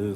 In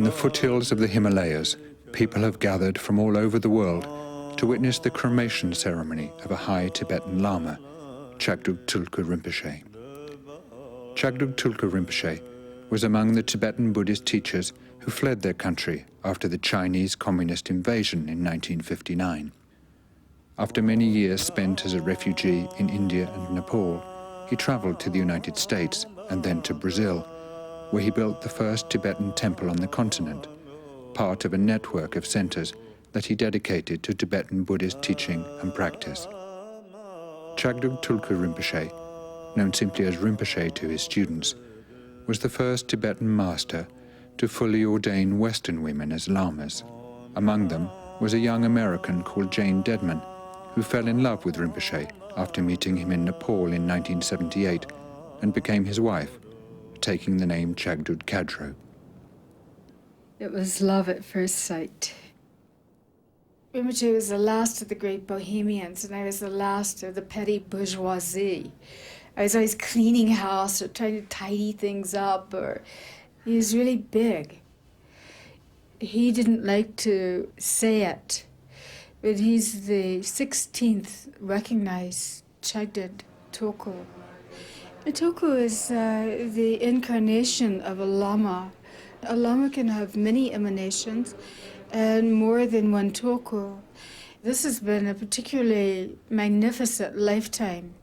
the foothills of the Himalayas, people have gathered from all over the world to witness the cremation ceremony of a high Tibetan Lama, Chagdud Tulku Rinpoche. Chagdud Tulku Rinpoche was among the Tibetan Buddhist teachers who fled their country after the Chinese communist invasion in 1959. After many years spent as a refugee in India and Nepal, he traveled to the United States and then to Brazil, where he built the first Tibetan temple on the continent, part of a network of centers that he dedicated to Tibetan Buddhist teaching and practice. Chagdud Tulku Rinpoche, known simply as Rinpoche to his students, was the first Tibetan master to fully ordain Western women as lamas. Among them was a young American called Jane Dedman, who fell in love with Rinpoche after meeting him in Nepal in 1978 and became his wife, taking the name Chagdud Khadro. It was love at first sight. Rinpoche was the last of the great bohemians, and I was the last of the petty bourgeoisie. I was always cleaning house or trying to tidy things up, or he was really big. He didn't like to say it, but he's the 16th recognized Chagdud Tulku. A tulku is the incarnation of a lama. A lama can have many emanations and more than one tulku. This has been a particularly magnificent lifetime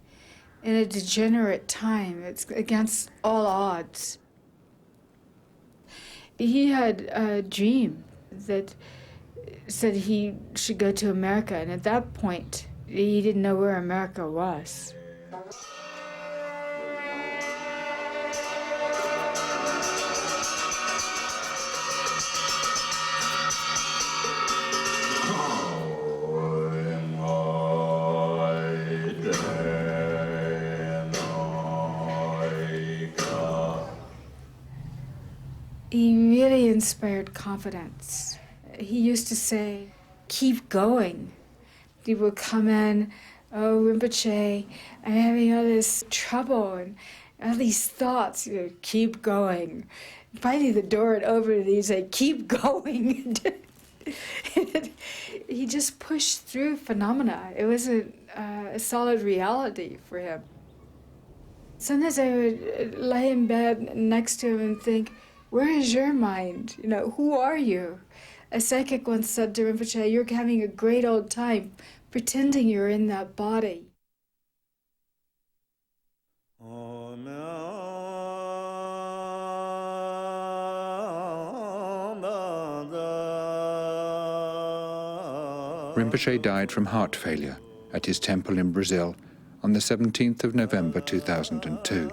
in a degenerate time. It's against all odds. He had a dream that said he should go to America, and at that point, he didn't know where America was. He really inspired confidence. He used to say, keep going. People would come in, oh, Rinpoche, I'm having all this trouble and all these thoughts, keep going. Finally, the door would open and he'd say, keep going. He just pushed through phenomena. It wasn't a solid reality for him. Sometimes I would lie in bed next to him and think, where is your mind? Who are you? A psychic once said to Rinpoche, you're having a great old time pretending you're in that body. Rinpoche died from heart failure at his temple in Brazil on the 17th of November 2002.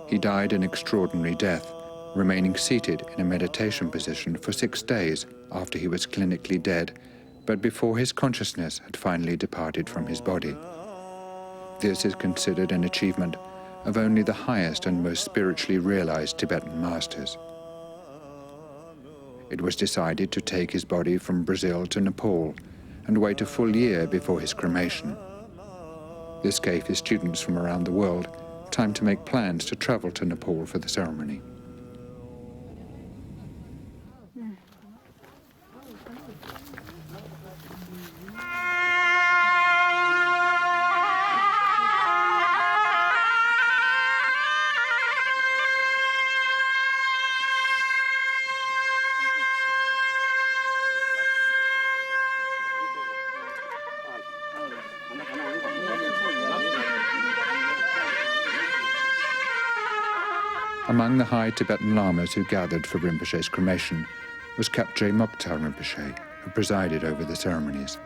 He died an extraordinary death, remaining seated in a meditation position for 6 days after he was clinically dead, but before his consciousness had finally departed from his body. This is considered an achievement of only the highest and most spiritually realized Tibetan masters. It was decided to take his body from Brazil to Nepal and wait a full year before his cremation. This gave his students from around the world time to make plans to travel to Nepal for the ceremony. Among the high Tibetan lamas who gathered for Rinpoche's cremation was Kyabje Moktsa Rinpoche, who presided over the ceremonies.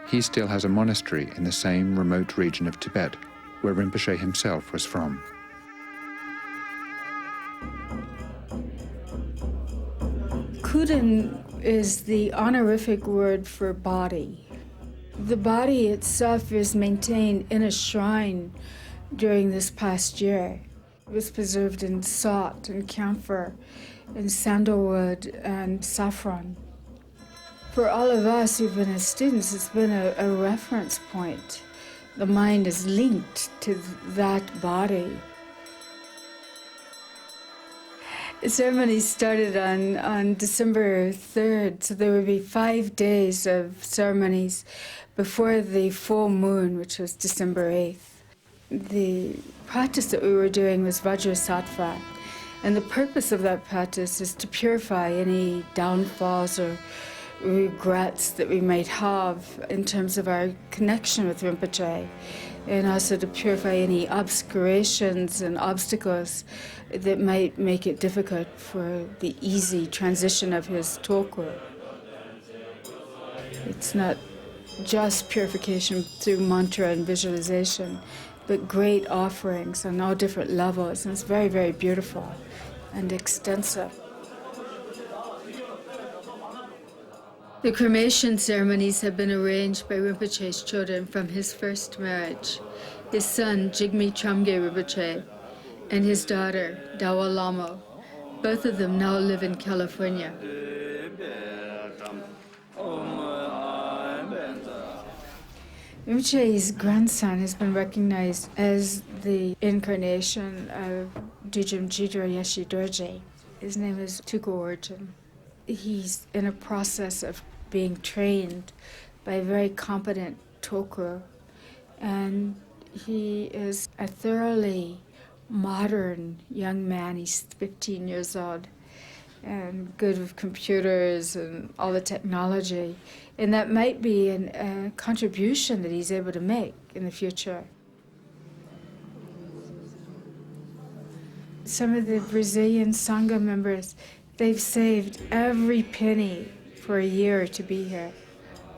He still has a monastery in the same remote region of Tibet where Rinpoche himself was from. Kuden is the honorific word for body. The body itself is maintained in a shrine during this past year. It was preserved in salt and camphor and sandalwood and saffron. For all of us who've been as students, it's been a reference point. The mind is linked to that body. The ceremony started on December 3rd, so there would be 5 days of ceremonies before the full moon, which was December 8th. The practice that we were doing was Vajrasattva, and the purpose of that practice is to purify any downfalls or regrets that we might have in terms of our connection with Rinpoche, and also to purify any obscurations and obstacles that might make it difficult for the easy transition of his tulku. It's not just purification through mantra and visualization, but great offerings on all different levels, and it's very, very beautiful and extensive. The cremation ceremonies have been arranged by Rinpoche's children from his first marriage, his son Jigme Rinpoche and his daughter Dawa Lama. Both of them now live in California. Rinpoche's grandson has been recognized as the incarnation of Dujum Jidra Yeshi Dorje. His name is Tulku Rinpoche. He's in a process of being trained by a very competent tulku, and he is a thoroughly modern young man. He's 15 years old and good with computers and all the technology, and that might be a contribution that he's able to make in the future. Some of the Brazilian Sangha members, they've saved every penny for a year to be here.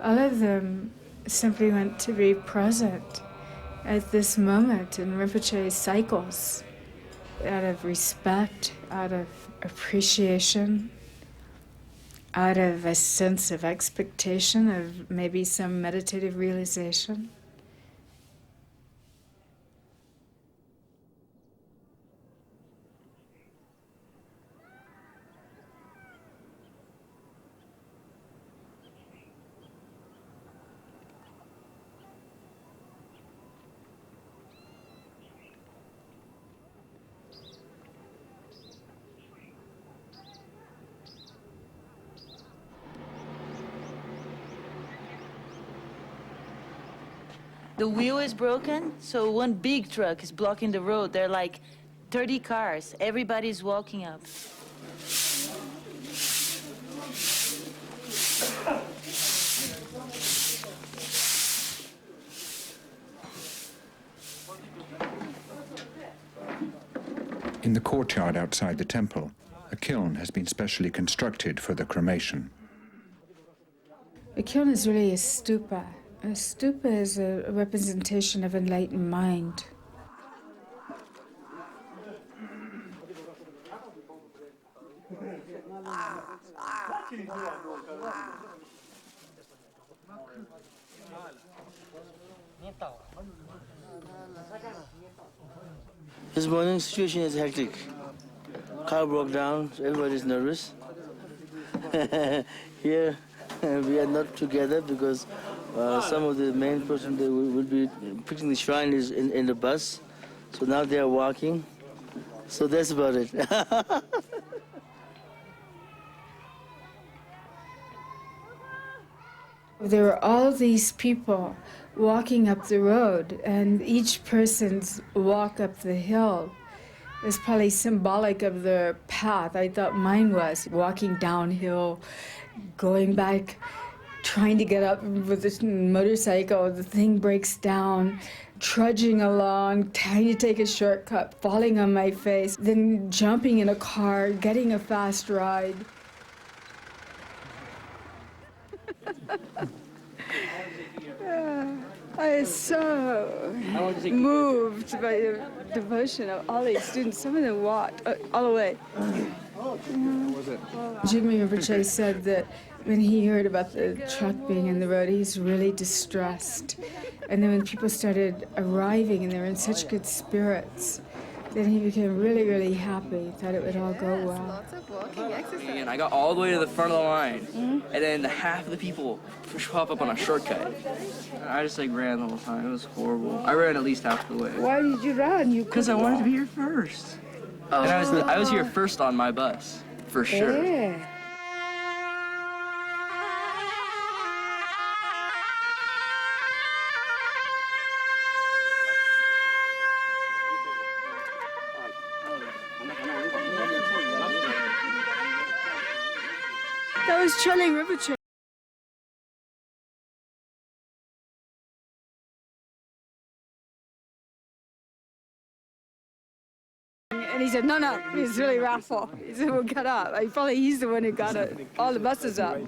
All of them simply want to be present at this moment in Rinpoche's cycles, out of respect, out of appreciation, out of a sense of expectation of maybe some meditative realization. The wheel is broken, so one big truck is blocking the road. There are like 30 cars. Everybody's walking up. In the courtyard outside the temple, a kiln has been specially constructed for the cremation. A kiln is really a stupa. A stupa is a representation of enlightened mind. This morning situation is hectic. Car broke down, so everybody's nervous. Here we are not together because some of the main person that will be picking the shrine is in the bus. So now they are walking. So that's about it. There were all these people walking up the road, and each person's walk up the hill is probably symbolic of their path. I thought mine was walking downhill, going back, trying to get up with this motorcycle, the thing breaks down, trudging along, trying to take a shortcut, falling on my face, then jumping in a car, getting a fast ride. I was so moved by the devotion of all these students. Some of them walked all the way. Jigme Rinpoche said that when he heard about the truck being in the road, he's really distressed. And then when people started arriving and they were in such good spirits, then he became really, really happy, thought it would all go well. Lots of walking exercise. And I got all the way to the front of the line, and then half of the people pop up on a shortcut. I just ran the whole time. It was horrible. I ran at least half the way. Why did you run? Because I wanted to be here first. And I was here first on my bus, for sure. Yeah. That was Chagdud Rinpoche. And he said, no, it's really wrathful. He said, we'll get up. He's the one who got all the buses up.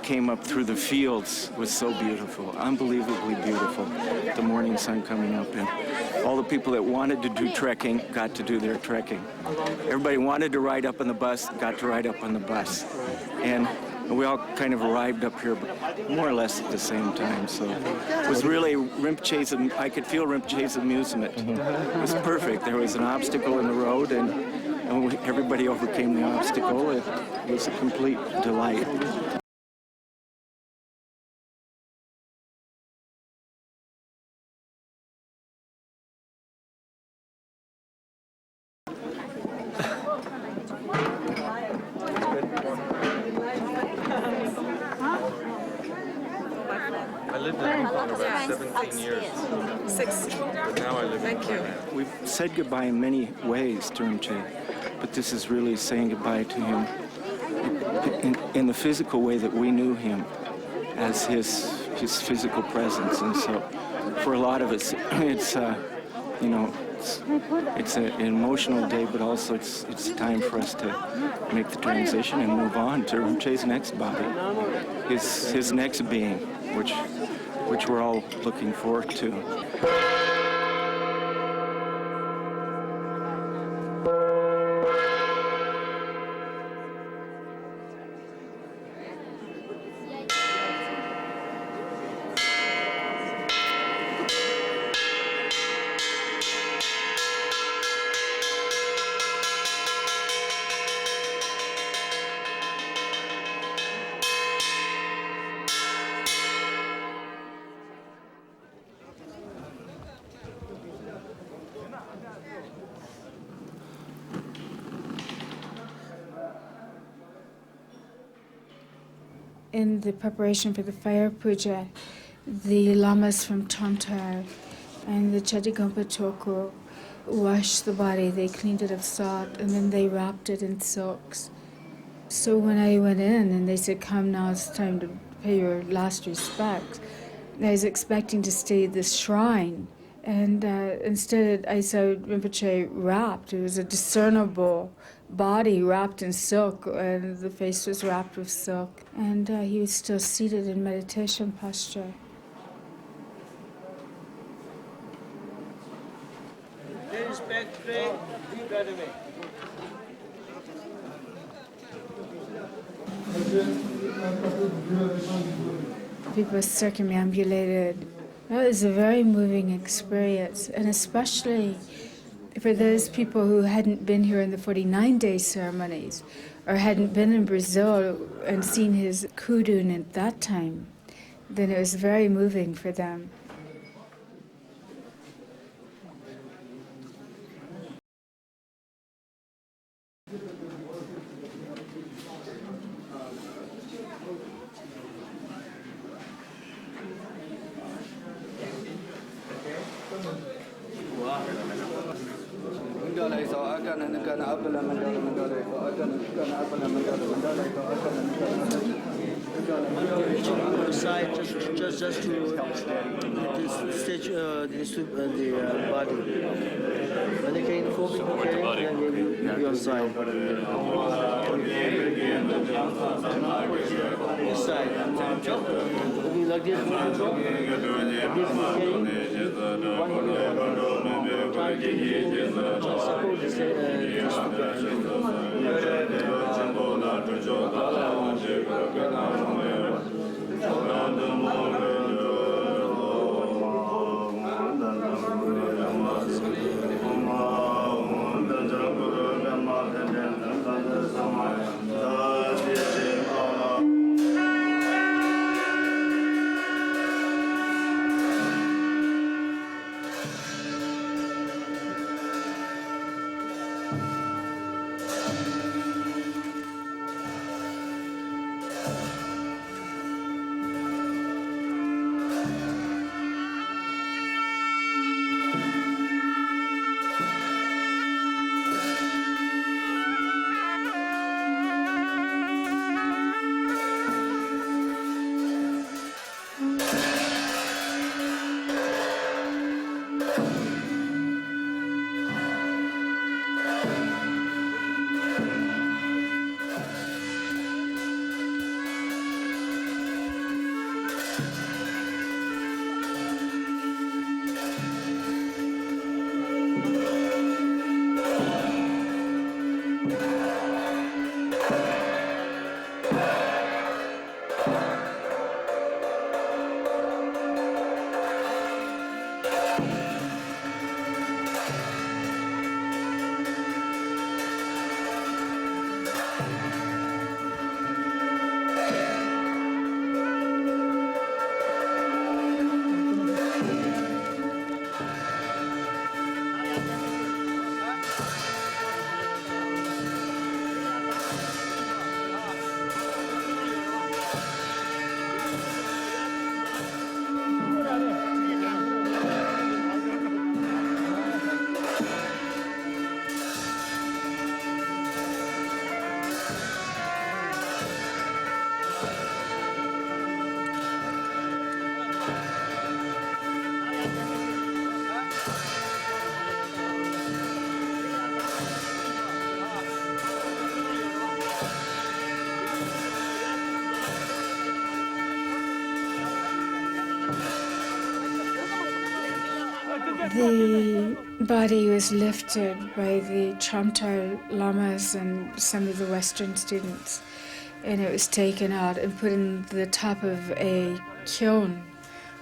Came up through the fields was so beautiful, unbelievably beautiful. The morning sun coming up, and all the people that wanted to do trekking got to do their trekking. Everybody wanted to ride up on the bus, got to ride up on the bus. And we all kind of arrived up here more or less at the same time. So it was really Rinpoche's, I could feel Rinpoche's amusement. It was perfect. There was an obstacle in the road, and everybody overcame the obstacle. It was a complete delight. I lived in Nepal for about 17 years. 6. But now I live Thank you. We've said goodbye in many ways to Rinpoche, but this is really saying goodbye to him in the physical way that we knew him, as his physical presence. And so for a lot of us, it's it's an emotional day, but also it's time for us to make the transition and move on to Rinpoche's next body, his next being, which we're all looking forward to. In the preparation for the fire puja, the lamas from Tromge and the Chagdud Tulku washed the body. They cleaned it of salt, and then they wrapped it in silks. So when I went in and they said, come now, it's time to pay your last respects, I was expecting to stay at this shrine. And instead, I saw Rinpoche wrapped. It was a discernible body wrapped in silk, and the face was wrapped with silk. And he was still seated in meditation posture. People circumambulated. That was a very moving experience, and especially for those people who hadn't been here in the 49-day ceremonies or hadn't been in Brazil and seen his kudun at that time, then it was very moving for them. Side, just to stitch the body. When they carry 4 people carrying, then you'll be on side. This side. It'll be like this. The body was lifted by the Tromge lamas and some of the Western students, and it was taken out and put in the top of a kiln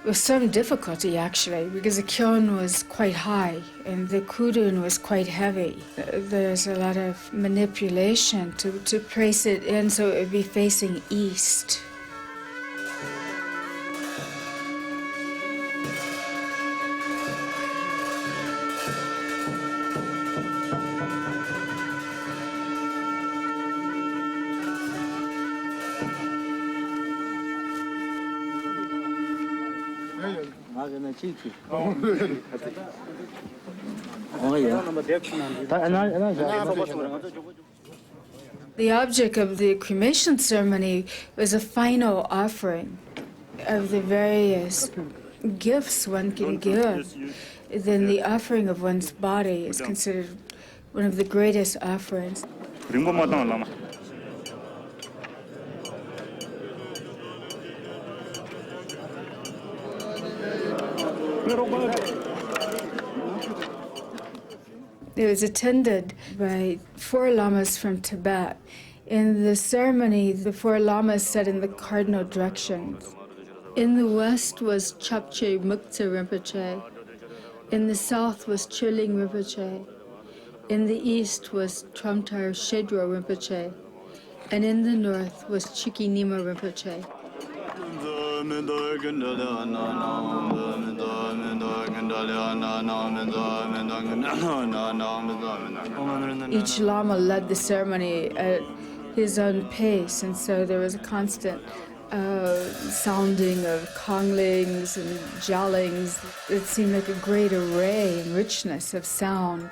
with some difficulty, actually, because the kiln was quite high and the kudun was quite heavy. There's a lot of manipulation to place it in so it would be facing east. The object of the cremation ceremony was a final offering of the various gifts one can give. Then the offering of one's body is considered one of the greatest offerings. It was attended by 4 lamas from Tibet. In the ceremony, the 4 lamas said in the cardinal directions. In the west was Kyabje Moktsa Rinpoche. In the south was Chirling Rinpoche. In the east was Tromge Khadro Rinpoche. And in the north was Jigme Rinpoche. Each lama led the ceremony at his own pace, and so there was a constant sounding of konglings and jallings. It seemed like a great array and richness of sound.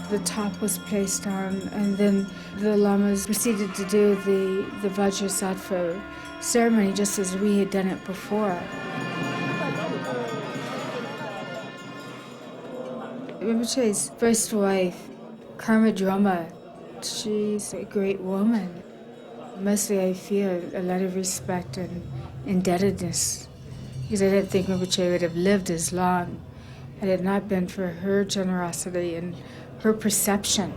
The top was placed on, and then the lamas proceeded to do the Vajrasattva ceremony just as we had done it before. Rinpoche's first wife, Karmadroma, she's a great woman. Mostly I feel a lot of respect and indebtedness, because I don't think Rinpoche would have lived as long had it not been for her generosity and her perception.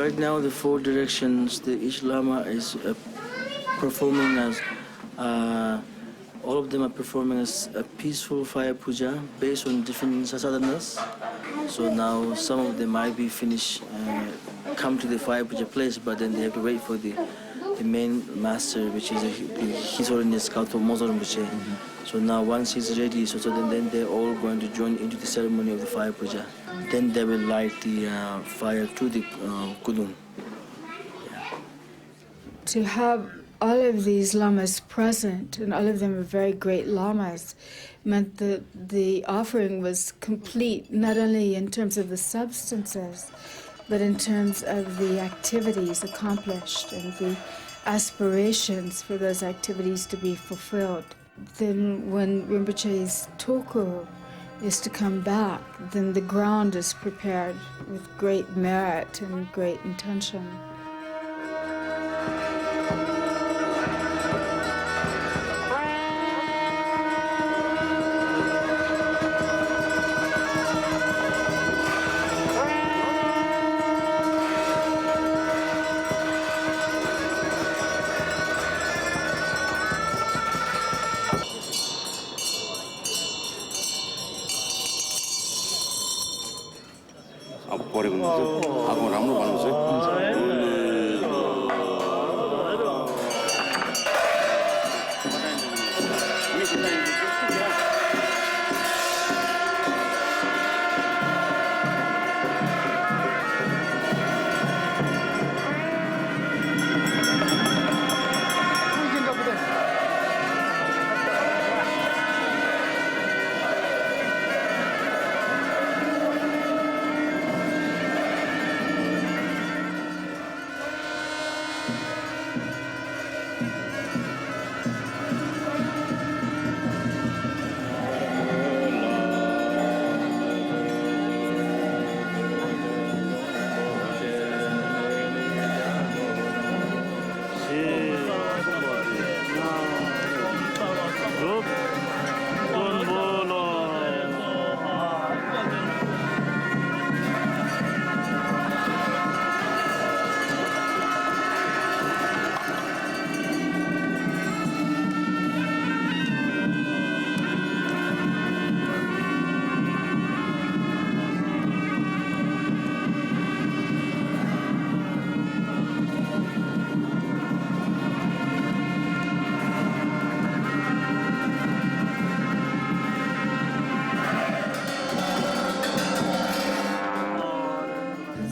Right now, the four directions, each Lama is performing as, all of them are performing as a peaceful fire puja based on different sadhanas. So now some of them might be finished, come to the fire puja place, but then they have to wait for the main master, which is His Holiness Khadro Rinpoche. So now once he's ready, so then they're all going to join into the ceremony of the fire puja. Then they will light the fire to the kudung. To have all of these lamas present, and all of them are very great lamas, meant that the offering was complete, not only in terms of the substances, but in terms of the activities accomplished and the aspirations for those activities to be fulfilled. Then when Rinpoche's tulku is to come back, then the ground is prepared with great merit and great intention.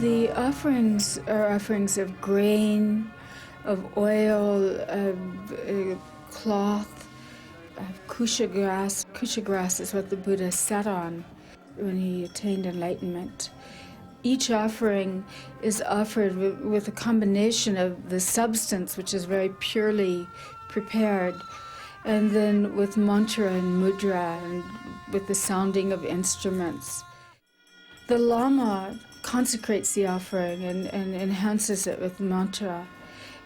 The offerings are offerings of grain, of oil, of cloth, of kusha grass. Kusha grass is what the Buddha sat on when he attained enlightenment. Each offering is offered with a combination of the substance, which is very purely prepared, and then with mantra and mudra and with the sounding of instruments. The Lama consecrates the offering and enhances it with mantra,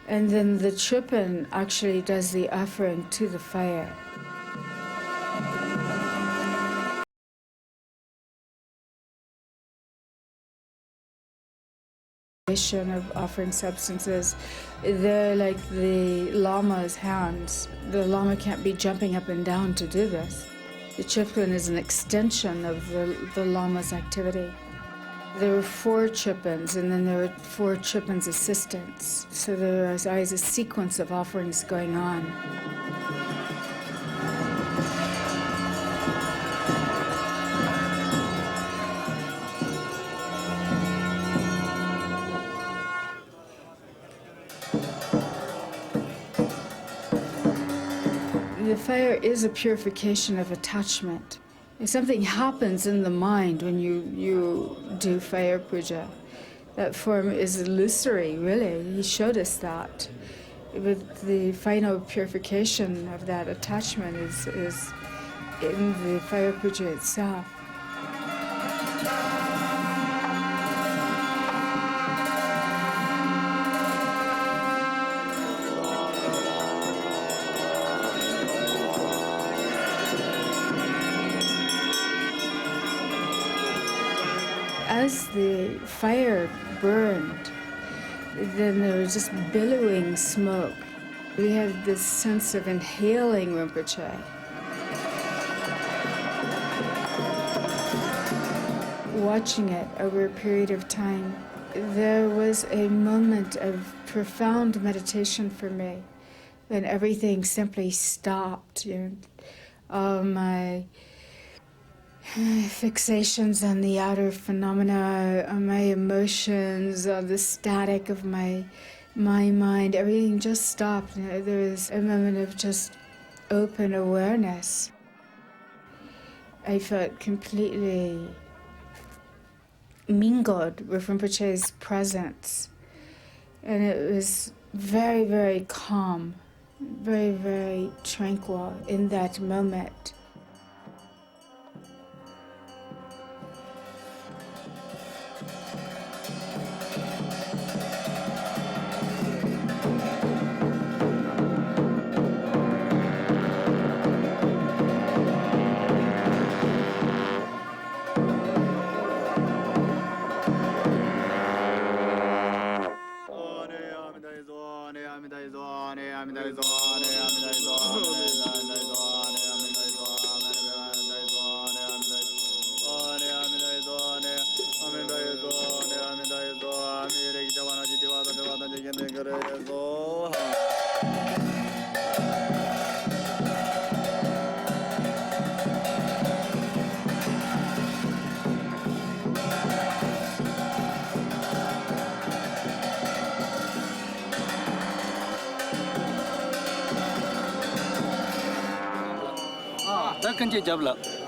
and then the Tripin actually does the offering to the fire. Of offering substances, they're like the Lama's hands. The Lama can't be jumping up and down to do this. The Tripin is an extension of the Lama's activity. There were 4 Tripins, and then there were 4 Tripins assistants. So there was always a sequence of offerings going on. The fire is a purification of attachment. If something happens in the mind when you do fire puja, that form is illusory, really. He showed us that. But the final purification of that attachment is in the fire puja itself. As the fire burned, then there was just billowing smoke. We had this sense of inhaling Rinpoche. Watching it over a period of time, there was a moment of profound meditation for me when everything simply stopped. All my fixations on the outer phenomena, on my emotions, on the static of my mind, everything just stopped. There was a moment of just open awareness. I felt completely mingled with Rinpoche's presence. And it was very, very calm, very, very tranquil in that moment.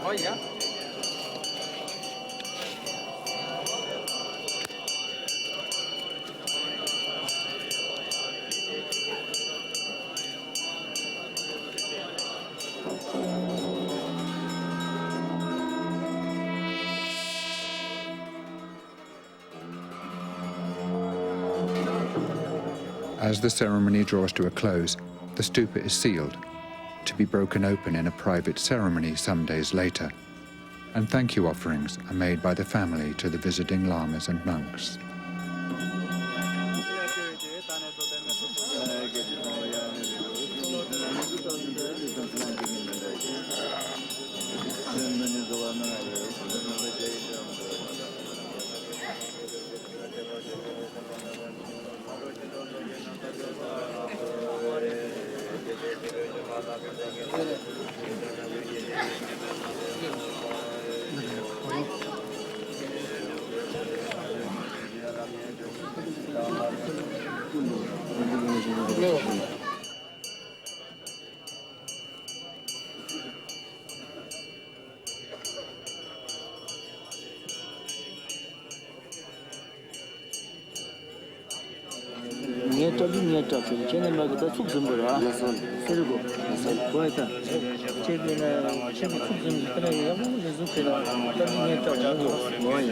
Oh, yeah. As the ceremony draws to a close, the stupa is sealed, to be broken open in a private ceremony some days later, and thank you offerings are made by the family to the visiting lamas and monks. 떨리냐 잡혀. 쟤네만 다 축좀 거라. 그리고 뭐야? 쟤네는 쟤네 축좀 그래. 야무 예수께나 떨리냐 잡혀. 뭐야?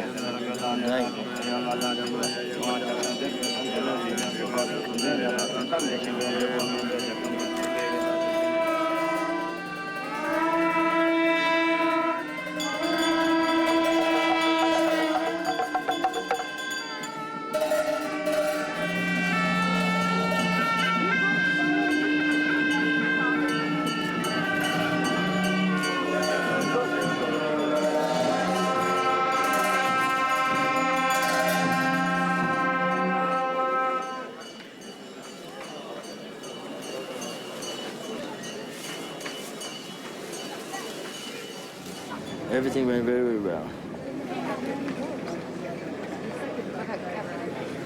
Everything went very, very well.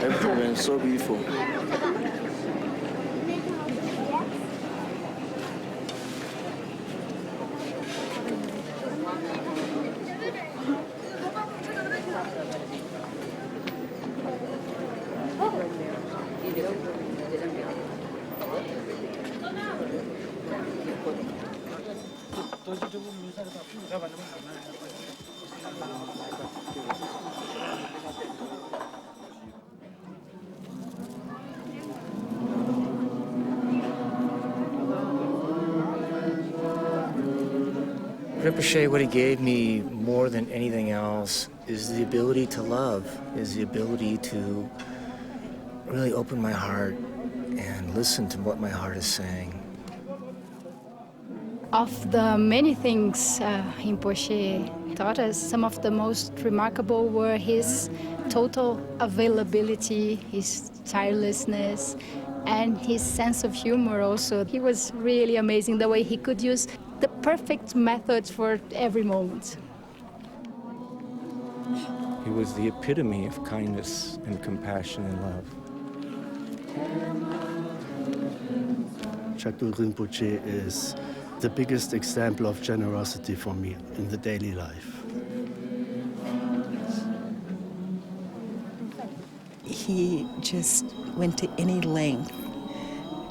Everything went so beautiful. Rinpoche, what he gave me more than anything else is the ability to love, is the ability to really open my heart and listen to what my heart is saying. Of the many things Rinpoche taught us, some of the most remarkable were his total availability, his tirelessness, and his sense of humor also. He was really amazing the way he could use the perfect methods for every moment. He was the epitome of kindness and compassion and love. Chagdud Rinpoche is the biggest example of generosity for me in the daily life. He just went to any length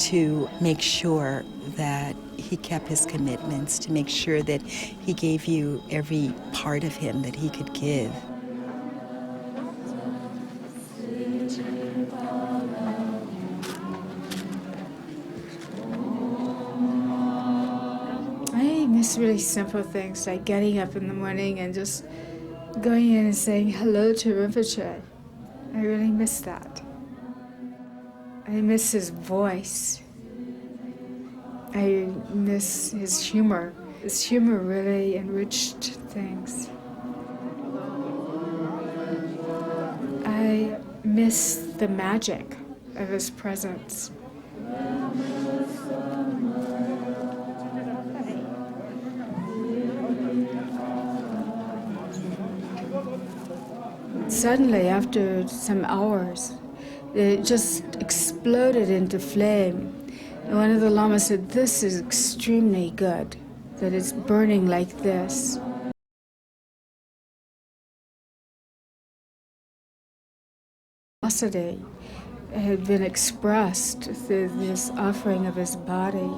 to make sure that he kept his commitments, to make sure that he gave you every part of him that he could give. I miss really simple things like getting up in the morning and just going in and saying hello to Rinpoche. I really miss that. I miss his voice. I miss his humor. His humor really enriched things. I miss the magic of his presence. Suddenly, after some hours, it just exploded into flame. And one of the lamas said, "This is extremely good, that it's burning like this." Velocity had been expressed through this offering of his body.